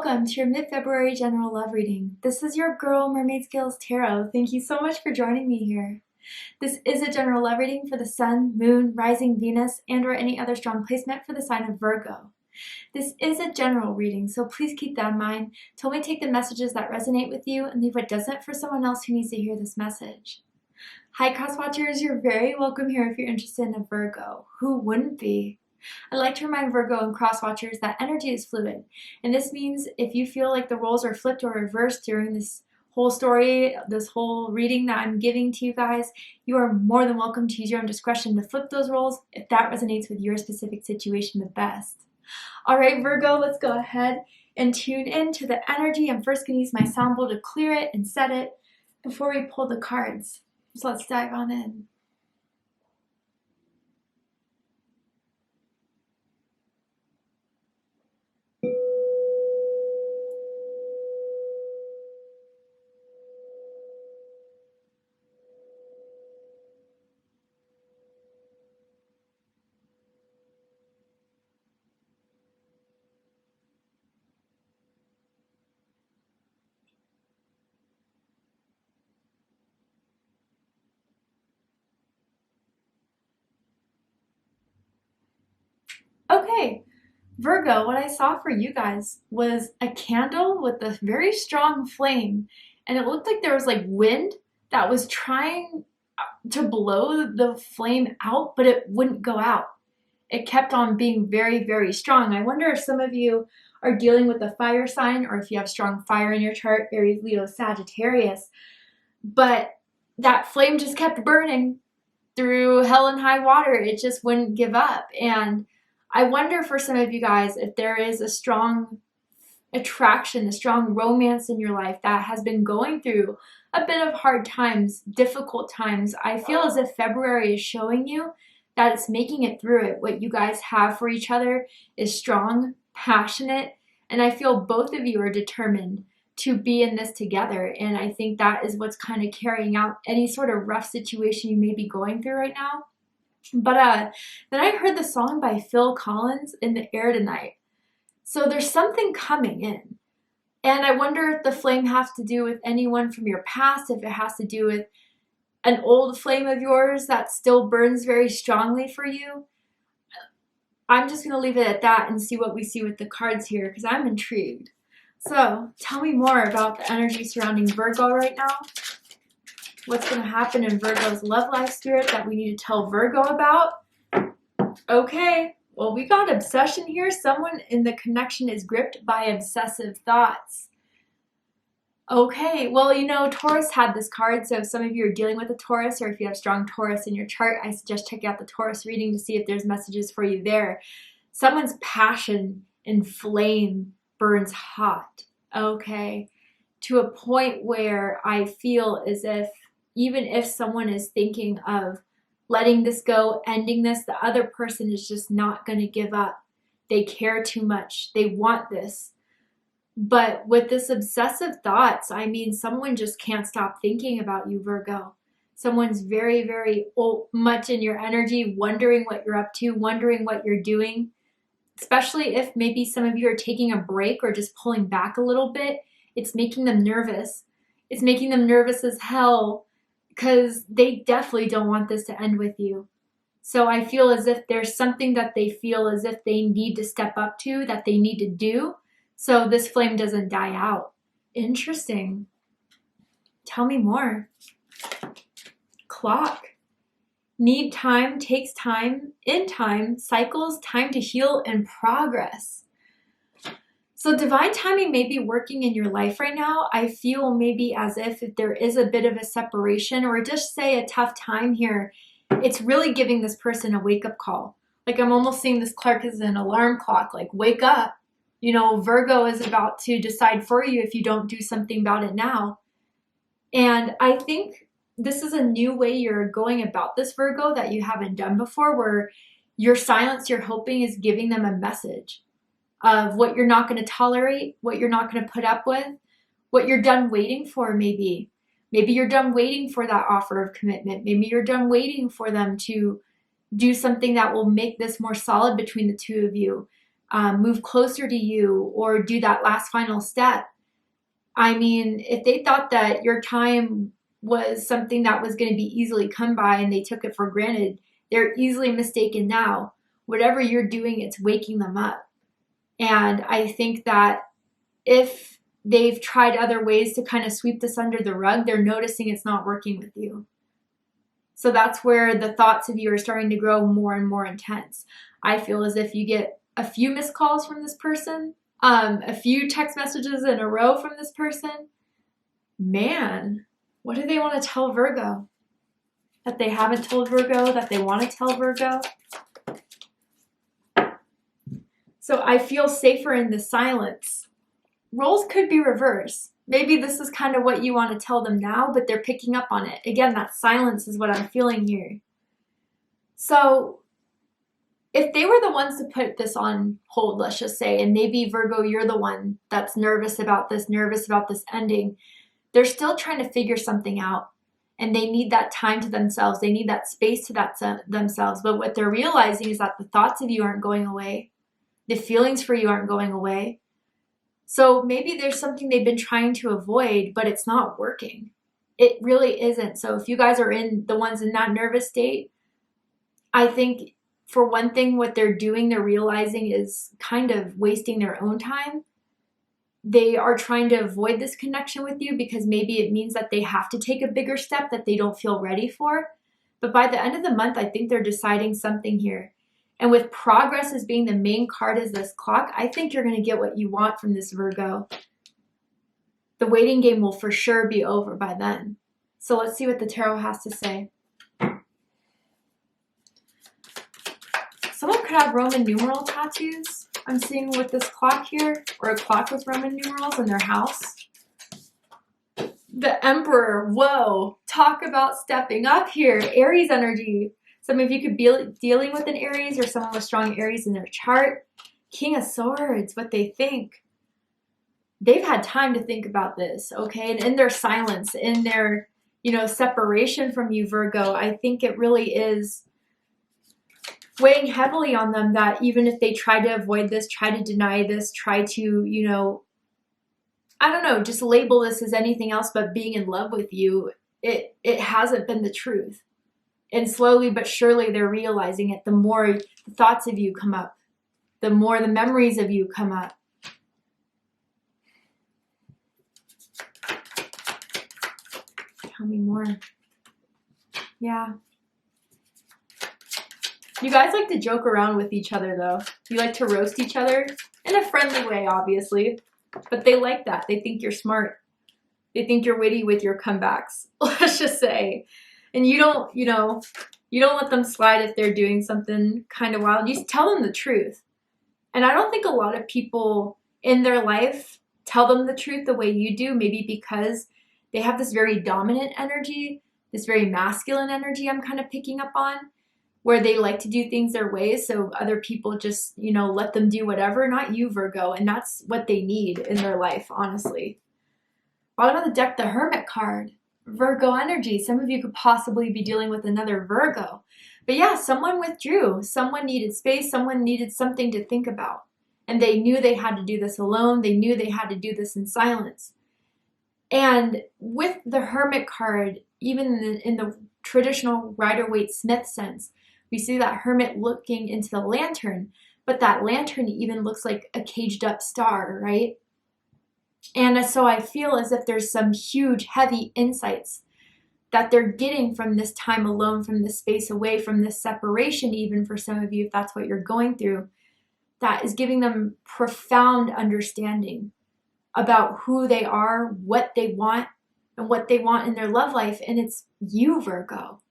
Welcome to your mid-February general love reading. This is your girl, Mermaid Skills Tarot. Thank you so much for joining me here. This is a general love reading for the Sun, Moon, Rising Venus, and or any other strong placement for the sign of Virgo. This is a general reading, so please keep that in mind to only take the messages that resonate with you and leave what doesn't for someone else who needs to hear this message. Hi crosswatchers, you're very welcome here if you're interested in a Virgo. Who wouldn't be? I'd like to remind Virgo and crosswatchers that energy is fluid, and this means if you feel like the roles are flipped or reversed during this whole story, this whole reading that I'm giving to you guys, you are more than welcome to use your own discretion to flip those roles if that resonates with your specific situation the best. All right, Virgo, let's go ahead and tune in to the energy. I'm first going to use my sound bowl to clear it and set it before we pull the cards. So let's dive on in. Okay, Virgo, what I saw for you guys was a candle with a very strong flame, and it looked like there was like wind that was trying to blow the flame out, but it wouldn't go out. It kept on being very, very strong. I wonder if some of you are dealing with a fire sign or if you have strong fire in your chart, Aries, Leo, Sagittarius, but that flame just kept burning through hell and high water. It just wouldn't give up. And I wonder for some of you guys if there is a strong attraction, a strong romance in your life that has been going through a bit of hard times, difficult times. I feel as if February is showing you that it's making it through it. What you guys have for each other is strong, passionate, and I feel both of you are determined to be in this together. And I think that is what's kind of carrying out any sort of rough situation you may be going through right now. But then I heard the song by Phil Collins, In the Air Tonight. So there's something coming in. And I wonder if the flame has to do with anyone from your past, if it has to do with an old flame of yours that still burns very strongly for you. I'm just going to leave it at that and see what we see with the cards here because I'm intrigued. So tell me more about the energy surrounding Virgo right now. What's going to happen in Virgo's love life, spirit, that we need to tell Virgo about? Okay, well, we got obsession here. Someone in the connection is gripped by obsessive thoughts. Okay, well, you know, Taurus had this card, so if some of you are dealing with a Taurus or if you have strong Taurus in your chart, I suggest checking out the Taurus reading to see if there's messages for you there. Someone's passion and flame burns hot, okay, to a point where I feel as if even if someone is thinking of letting this go, ending this, the other person is just not going to give up. They care too much. They want this. But with this obsessive thoughts, I mean, someone just can't stop thinking about you, Virgo. Someone's very, very much in your energy, wondering what you're up to, wondering what you're doing, especially if maybe some of you are taking a break or just pulling back a little bit. It's making them nervous. It's making them nervous as hell, because they definitely don't want this to end with you. So I feel as if there's something that they feel as if they need to step up to, that they need to do, so this flame doesn't die out. Interesting. Tell me more. Clock. Need time, takes time, in time, cycles, time to heal, and progress. So divine timing may be working in your life right now. I feel maybe as if there is a bit of a separation or just say a tough time here, it's really giving this person a wake-up call. Like I'm almost seeing this clock as an alarm clock, like wake up. You know, Virgo is about to decide for you if you don't do something about it now. And I think this is a new way you're going about this, Virgo, that you haven't done before, where your silence, you're hoping, is giving them a message of what you're not going to tolerate, what you're not going to put up with, what you're done waiting for maybe. Maybe you're done waiting for that offer of commitment. Maybe you're done waiting for them to do something that will make this more solid between the two of you. move closer to you, or do that last final step. I mean, if they thought that your time was something that was going to be easily come by and they took it for granted, they're easily mistaken now. Whatever you're doing, it's waking them up. And I think that if they've tried other ways to kind of sweep this under the rug, they're noticing it's not working with you. So that's where the thoughts of you are starting to grow more and more intense. I feel as if you get a few missed calls from this person, a few text messages in a row from this person. Man, what do they want to tell Virgo? That they haven't told Virgo, that they want to tell Virgo? So I feel safer in the silence. Roles could be reversed. Maybe this is kind of what you want to tell them now, but they're picking up on it. Again, that silence is what I'm feeling here. So if they were the ones to put this on hold, let's just say, and maybe Virgo, you're the one that's nervous about this ending, they're still trying to figure something out. And they need that time to themselves. They need that space to themselves. But what they're realizing is that the thoughts of you aren't going away. The feelings for you aren't going away. So maybe there's something they've been trying to avoid, but it's not working. It really isn't. So if you guys are the ones in that nervous state, I think for one thing, what they're doing, they're realizing is kind of wasting their own time. They are trying to avoid this connection with you because maybe it means that they have to take a bigger step that they don't feel ready for. But by the end of the month, I think they're deciding something here. And with progress as being the main card as this clock, I think you're going to get what you want from this Virgo. The waiting game will for sure be over by then. So let's see what the tarot has to say. Someone could have Roman numeral tattoos. I'm seeing with this clock here, or a clock with Roman numerals in their house. The Emperor, whoa, talk about stepping up here. Aries energy. Some of you could be dealing with an Aries or someone with strong Aries in their chart. King of Swords, what they think. They've had time to think about this, okay? And in their silence, in their, separation from you, Virgo, I think it really is weighing heavily on them that even if they try to avoid this, try to deny this, try to, I don't know, just label this as anything else but being in love with you, it hasn't been the truth. And slowly but surely they're realizing it. The more the thoughts of you come up, the more the memories of you come up. Tell me more. Yeah. You guys like to joke around with each other, though. You like to roast each other in a friendly way, obviously. But they like that. They think you're smart. They think you're witty with your comebacks. Let's just say. And you don't let them slide if they're doing something kind of wild. You tell them the truth. And I don't think a lot of people in their life tell them the truth the way you do, maybe because they have this very dominant energy, this very masculine energy I'm kind of picking up on, where they like to do things their way. So other people just, let them do whatever, not you, Virgo. And that's what they need in their life, honestly. Bottom of the deck, the Hermit card. Virgo energy. Some of you could possibly be dealing with another Virgo. But yeah, someone withdrew. Someone needed space. Someone needed something to think about. And they knew they had to do this alone. They knew they had to do this in silence. And with the Hermit card, even in the traditional Rider-Waite-Smith sense, we see that Hermit looking into the lantern. But that lantern even looks like a caged up star, right? And so I feel as if there's some huge, heavy insights that they're getting from this time alone, from this space away, from this separation, even for some of you, if that's what you're going through, that is giving them profound understanding about who they are, what they want, and what they want in their love life. And it's you, Virgo.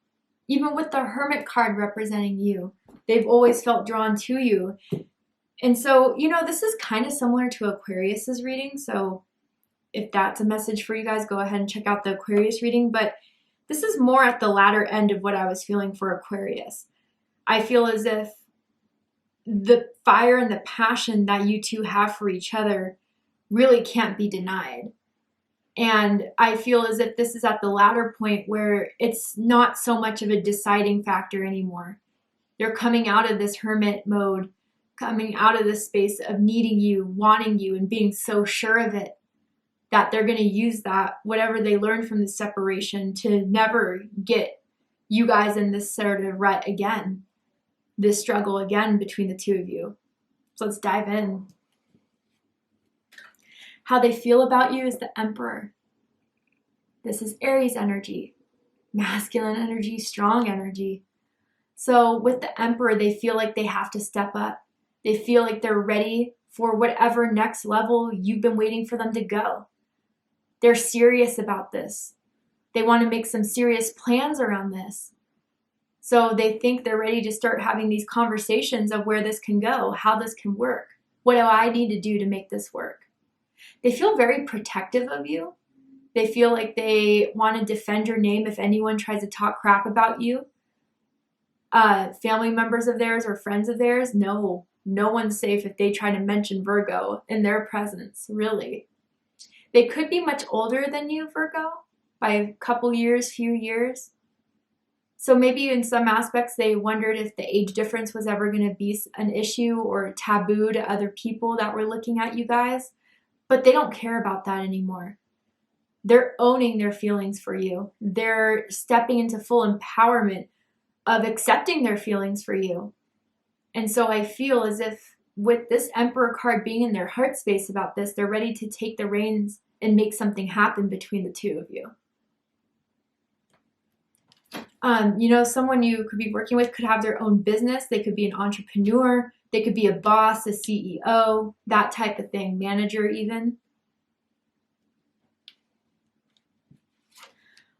Even with the Hermit card representing you, they've always felt drawn to you. And so, this is kind of similar to Aquarius's reading. So if that's a message for you guys, go ahead and check out the Aquarius reading. But this is more at the latter end of what I was feeling for Aquarius. I feel as if the fire and the passion that you two have for each other really can't be denied. And I feel as if this is at the latter point where it's not so much of a deciding factor anymore. They're coming out of this hermit mode coming out of this space of needing you, wanting you, and being so sure of it that they're going to use that, whatever they learned from the separation, to never get you guys in this sort of rut again, this struggle again between the two of you. So let's dive in. How they feel about you is the Emperor. This is Aries energy, masculine energy, strong energy. So with the Emperor, they feel like they have to step up. They feel like they're ready for whatever next level you've been waiting for them to go. They're serious about this. They want to make some serious plans around this. So they think they're ready to start having these conversations of where this can go, how this can work. What do I need to do to make this work? They feel very protective of you. They feel like they want to defend your name if anyone tries to talk crap about you. Family members of theirs or friends of theirs, no one's safe if they try to mention Virgo in their presence, really. They could be much older than you, Virgo, by a couple years, few years. So maybe in some aspects they wondered if the age difference was ever going to be an issue or taboo to other people that were looking at you guys. But they don't care about that anymore. They're owning their feelings for you. They're stepping into full empowerment of accepting their feelings for you. And so I feel as if with this Emperor card being in their heart space about this, they're ready to take the reins and make something happen between the two of you. Someone you could be working with could have their own business. They could be an entrepreneur. They could be a boss, a CEO, that type of thing, manager even.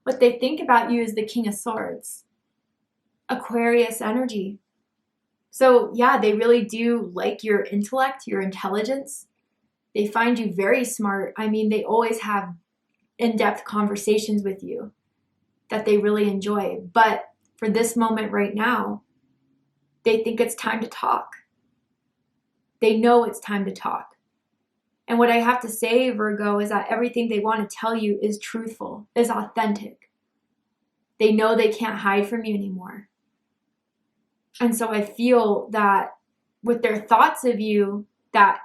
What they think about you is the King of Swords, Aquarius energy. So yeah, they really do like your intellect, your intelligence. They find you very smart. I mean, they always have in-depth conversations with you that they really enjoy. But for this moment right now, they think it's time to talk. They know it's time to talk. And what I have to say, Virgo, is that everything they want to tell you is truthful, is authentic. They know they can't hide from you anymore. And so I feel that with their thoughts of you that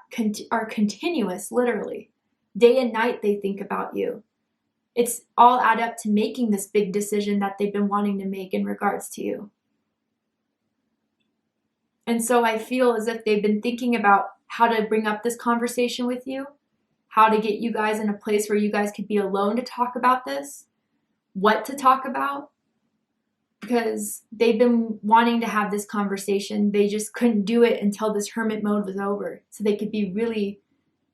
are continuous, literally, day and night they think about you. It's all add up to making this big decision that they've been wanting to make in regards to you. And so I feel as if they've been thinking about how to bring up this conversation with you, how to get you guys in a place where you guys could be alone to talk about this, what to talk about, because they've been wanting to have this conversation. They just couldn't do it until this hermit mode was over, so they could be really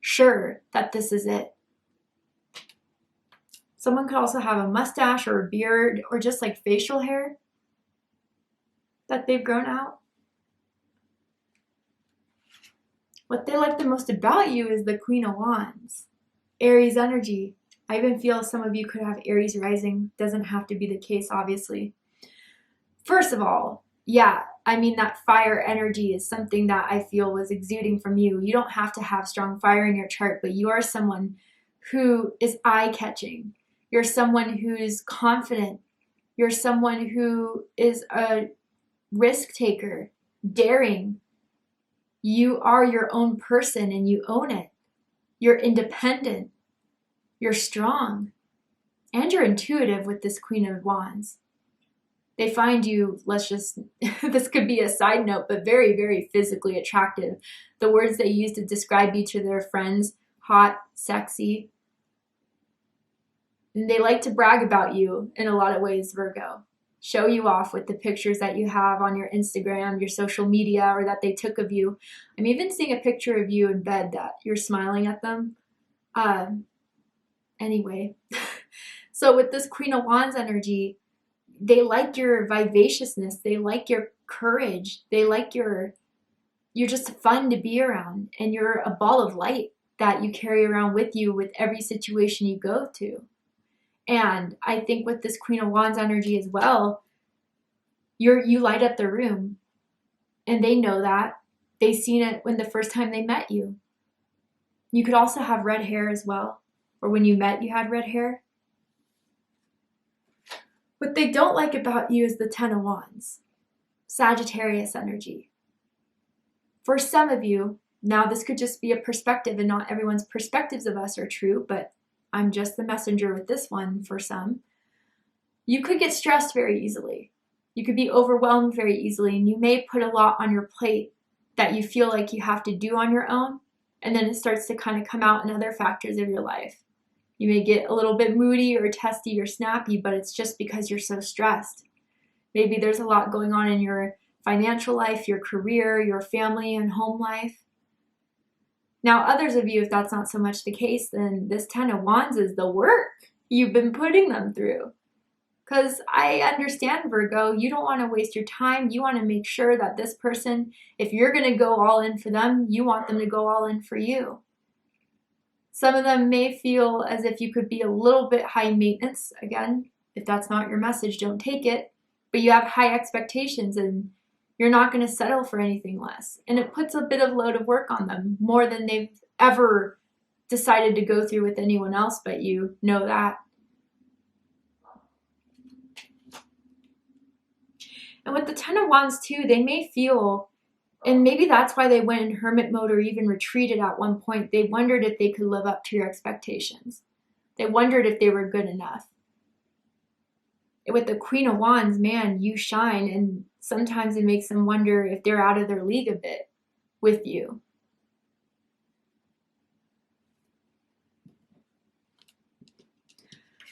sure that this is it. Someone could also have a mustache or a beard or just like facial hair that they've grown out. What they like the most about you is the Queen of Wands, Aries energy. I even feel some of you could have Aries rising. Doesn't have to be the case, obviously. First of all, yeah, I mean, that fire energy is something that I feel was exuding from you. You don't have to have strong fire in your chart, but you are someone who is eye-catching. You're someone who's confident. You're someone who is a risk taker, daring. You are your own person and you own it. You're independent. You're strong. And you're intuitive with this Queen of Wands. They find you, this could be a side note, but very, very physically attractive. The words they use to describe you to their friends, hot, sexy. And they like to brag about you in a lot of ways, Virgo. Show you off with the pictures that you have on your Instagram, your social media, or that they took of you. I'm even seeing a picture of you in bed that you're smiling at them. Anyway, so with this Queen of Wands energy, they like your vivaciousness. They like your courage. They like you're just fun to be around, and you're a ball of light that you carry around with you with every situation you go to. And I think with this Queen of Wands energy as well, you light up the room, and they know that. They've seen it when the first time they met you. You could also have red hair as well, or when you met you had red hair. What they don't like about you is the Ten of Wands, Sagittarius energy. For some of you, now this could just be a perspective, and not everyone's perspectives of us are true, but I'm just the messenger with this one for some. You could get stressed very easily. You could be overwhelmed very easily, and you may put a lot on your plate that you feel like you have to do on your own, and then it starts to kind of come out in other factors of your life. You may get a little bit moody or testy or snappy, but it's just because you're so stressed. Maybe there's a lot going on in your financial life, your career, your family and home life. Now, others of you, if that's not so much the case, then this Ten of Wands is the work you've been putting them through. Because I understand, Virgo, you don't want to waste your time. You want to make sure that this person, if you're going to go all in for them, you want them to go all in for you. Some of them may feel as if you could be a little bit high maintenance. Again, if that's not your message, don't take it. But you have high expectations and you're not going to settle for anything less. And it puts a bit of load of work on them, more than they've ever decided to go through with anyone else but you. Know that. And with the Ten of Wands too, they may feel, and maybe that's why they went in hermit mode or even retreated at one point. They wondered if they could live up to your expectations. They wondered if they were good enough. With the Queen of Wands, man, you shine, and sometimes it makes them wonder if they're out of their league a bit with you.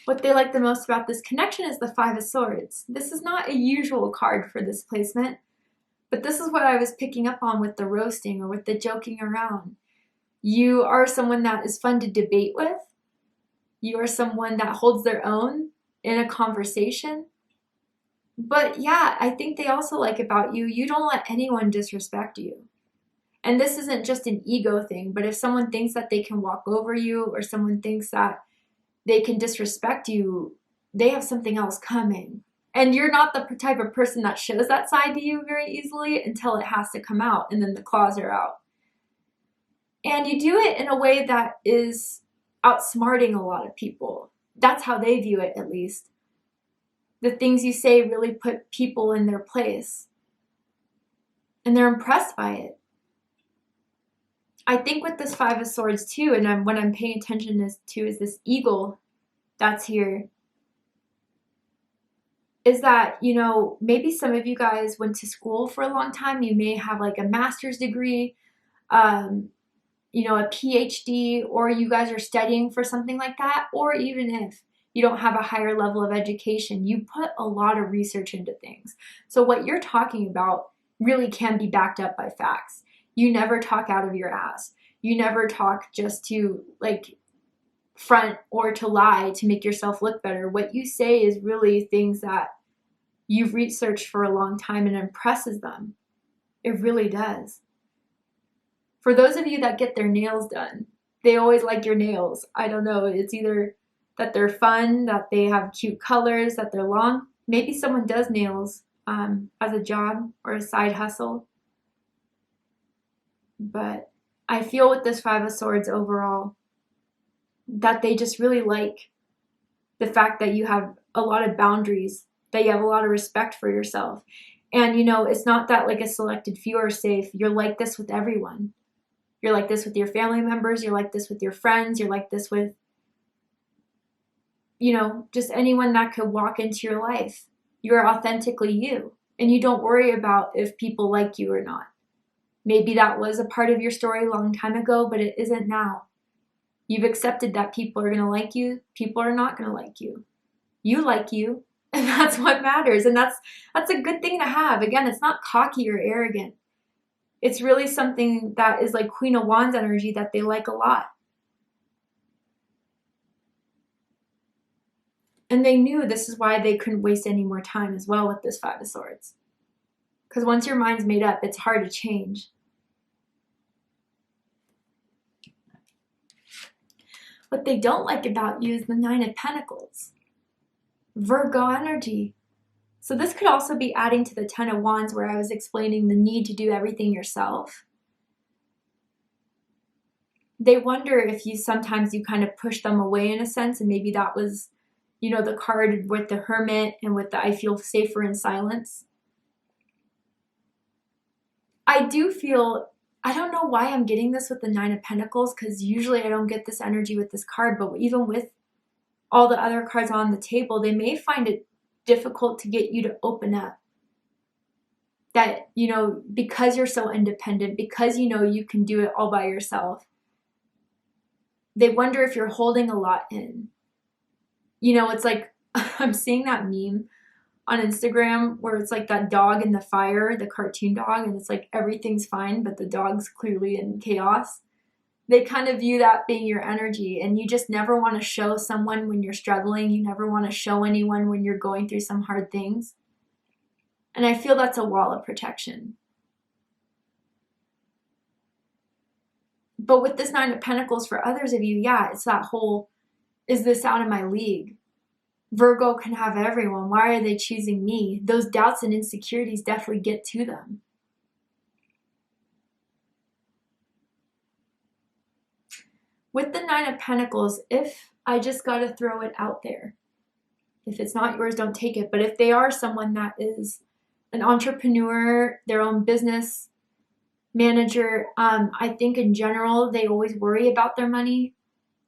What they like the most about this connection is the Five of Swords. This is not a usual card for this placement, but this is what I was picking up on with the roasting or with the joking around. You are someone that is fun to debate with. You are someone that holds their own in a conversation. But yeah, I think they also like about you, you don't let anyone disrespect you. And this isn't just an ego thing, but if someone thinks that they can walk over you or someone thinks that they can disrespect you, they have something else coming. And you're not the type of person that shows that side to you very easily until it has to come out, and then the claws are out. And you do it in a way that is outsmarting a lot of people. That's how they view it, at least. The things you say really put people in their place. And they're impressed by it. I think with this Five of Swords too, and what I'm paying attention to is this eagle that's here, is that, you know, maybe some of you guys went to school for a long time. You may have like a master's degree, you know, a PhD, or you guys are studying for something like that. Or even if you don't have a higher level of education, you put a lot of research into things. So what you're talking about really can be backed up by facts. You never talk out of your ass. You never talk just to like front or to lie to make yourself look better. What you say is really things that you've researched for a long time and impresses them. It really does. For those of you that get their nails done, they always like your nails. I don't know, it's either that they're fun, that they have cute colors, that they're long. Maybe someone does nails as a job or a side hustle. But I feel with this Five of Swords overall that they just really like the fact that you have a lot of boundaries, that you have a lot of respect for yourself. And, you know, it's not that like a selected few are safe. You're like this with everyone. You're like this with your family members. You're like this with your friends. You're like this with, you know, just anyone that could walk into your life. You're authentically you. And you don't worry about if people like you or not. Maybe that was a part of your story a long time ago, but it isn't now. You've accepted that people are going to like you. People are not going to like you. You like you, and that's what matters. And that's a good thing to have. Again, it's not cocky or arrogant. It's really something that is like Queen of Wands energy that they like a lot. And they knew this is why they couldn't waste any more time as well with this Five of Swords. Because once your mind's made up, it's hard to change. What they don't like about you is the Nine of Pentacles. Virgo energy. So this could also be adding to the Ten of Wands where I was explaining the need to do everything yourself. They wonder if sometimes you kind of push them away in a sense, and maybe that was, you know, the card with the Hermit and with the I feel safer in silence. I do feel I don't know why I'm getting this with the Nine of Pentacles, because usually I don't get this energy with this card, but even with all the other cards on the table, they may find it difficult to get you to open up. That, you know, because you're so independent, because you know you can do it all by yourself, they wonder if you're holding a lot in. You know, it's like, I'm seeing that meme on Instagram where it's like that dog in the fire, the cartoon dog, and it's like everything's fine, but the dog's clearly in chaos. They kind of view that being your energy, and you just never want to show someone when you're struggling. You never want to show anyone when you're going through some hard things. And I feel that's a wall of protection. But with this Nine of Pentacles, for others of you, yeah, it's that whole, is this out of my league? Virgo can have everyone. Why are they choosing me? Those doubts and insecurities definitely get to them. With the Nine of Pentacles, if I just got to throw it out there, if it's not yours, don't take it. But if they are someone that is an entrepreneur, their own business manager, I think in general, they always worry about their money,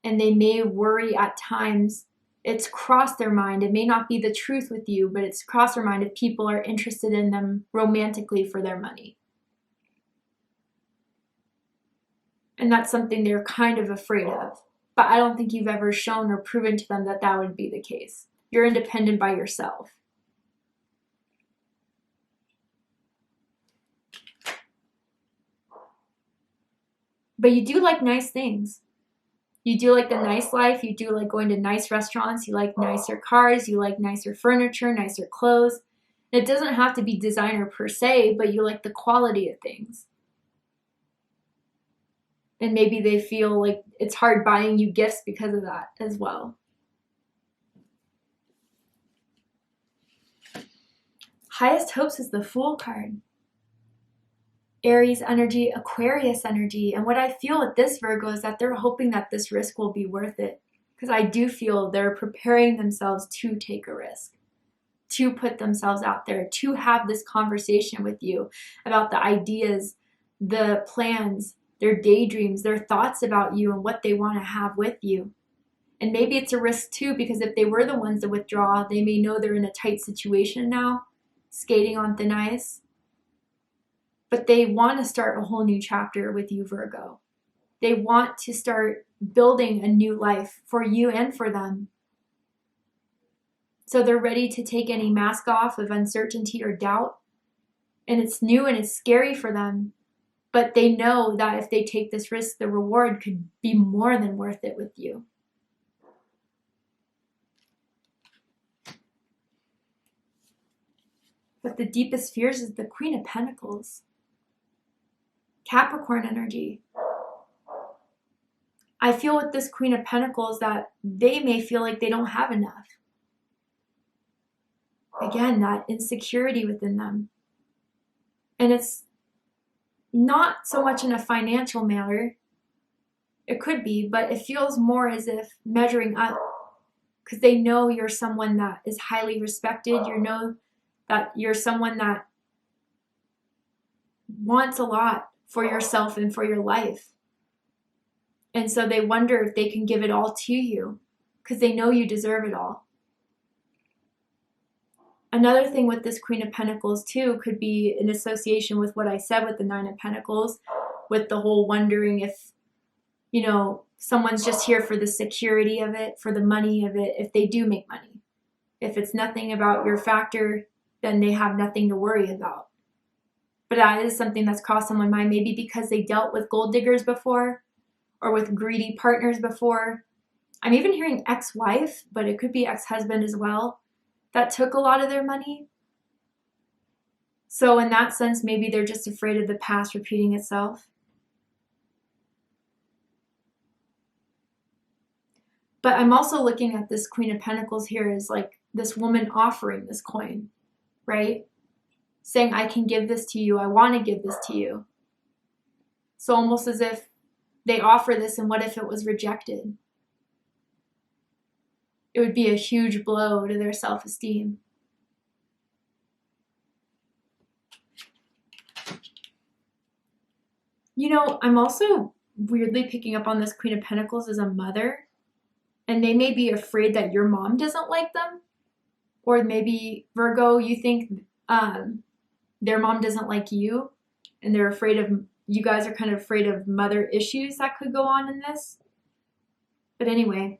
and they may worry at times. It's crossed their mind. It may not be the truth with you, but it's crossed their mind if people are interested in them romantically for their money. And that's something they're kind of afraid of. But I don't think you've ever shown or proven to them that that would be the case. You're independent by yourself. But you do like nice things. You do like the nice life. You do like going to nice restaurants. You like nicer cars. You like nicer furniture, nicer clothes. It doesn't have to be designer per se, but you like the quality of things. And maybe they feel like it's hard buying you gifts because of that as well. Highest hopes is the Fool card. Aries energy, Aquarius energy. And what I feel with this Virgo is that they're hoping that this risk will be worth it. Because I do feel they're preparing themselves to take a risk, to put themselves out there, to have this conversation with you about the ideas, the plans, their daydreams, their thoughts about you and what they want to have with you. And maybe it's a risk too, because if they were the ones to withdraw, they may know they're in a tight situation now, skating on thin ice. But they want to start a whole new chapter with you, Virgo. They want to start building a new life for you and for them. So they're ready to take any mask off of uncertainty or doubt. And it's new and it's scary for them. But they know that if they take this risk, the reward could be more than worth it with you. But the deepest fears is the Queen of Pentacles. Capricorn energy. I feel with this Queen of Pentacles that they may feel like they don't have enough. Again, that insecurity within them. And it's not so much in a financial manner. It could be, but it feels more as if measuring up. Because they know you're someone that is highly respected. You know that you're someone that wants a lot for yourself and for your life. And so they wonder if they can give it all to you because they know you deserve it all. Another thing with this Queen of Pentacles too could be in association with what I said with the Nine of Pentacles, with the whole wondering if, you know, someone's just here for the security of it, for the money of it, if they do make money. If it's nothing about your factor, then they have nothing to worry about. But that is something that's crossed someone's mind, maybe because they dealt with gold diggers before or with greedy partners before. I'm even hearing ex-wife, but it could be ex-husband as well, that took a lot of their money. So in that sense, maybe they're just afraid of the past repeating itself. But I'm also looking at this Queen of Pentacles here as like this woman offering this coin, right? Saying, I can give this to you. I want to give this to you. So almost as if they offer this, and what if it was rejected? It would be a huge blow to their self-esteem. You know, I'm also weirdly picking up on this Queen of Pentacles as a mother, and they may be afraid that your mom doesn't like them, or maybe Virgo, you think their mom doesn't like you, and they're afraid of you guys are kind of afraid of mother issues that could go on in this. But anyway,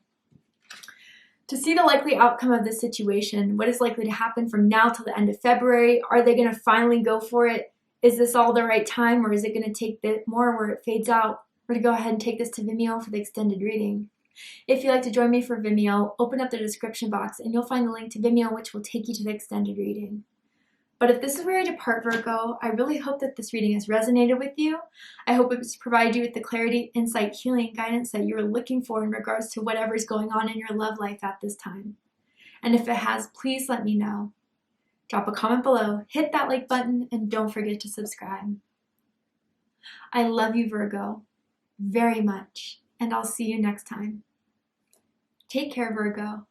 to see the likely outcome of this situation, what is likely to happen from now till the end of February? Are they going to finally go for it? Is this all the right time, or is it going to take a bit more where it fades out? We're going to go ahead and take this to Vimeo for the extended reading. If you'd like to join me for Vimeo, open up the description box and you'll find the link to Vimeo, which will take you to the extended reading. But if this is where I depart, Virgo, I really hope that this reading has resonated with you. I hope it's provided you with the clarity, insight, healing, guidance that you're looking for in regards to whatever's going on in your love life at this time. And if it has, please let me know. Drop a comment below, hit that like button, and don't forget to subscribe. I love you, Virgo, very much, and I'll see you next time. Take care, Virgo.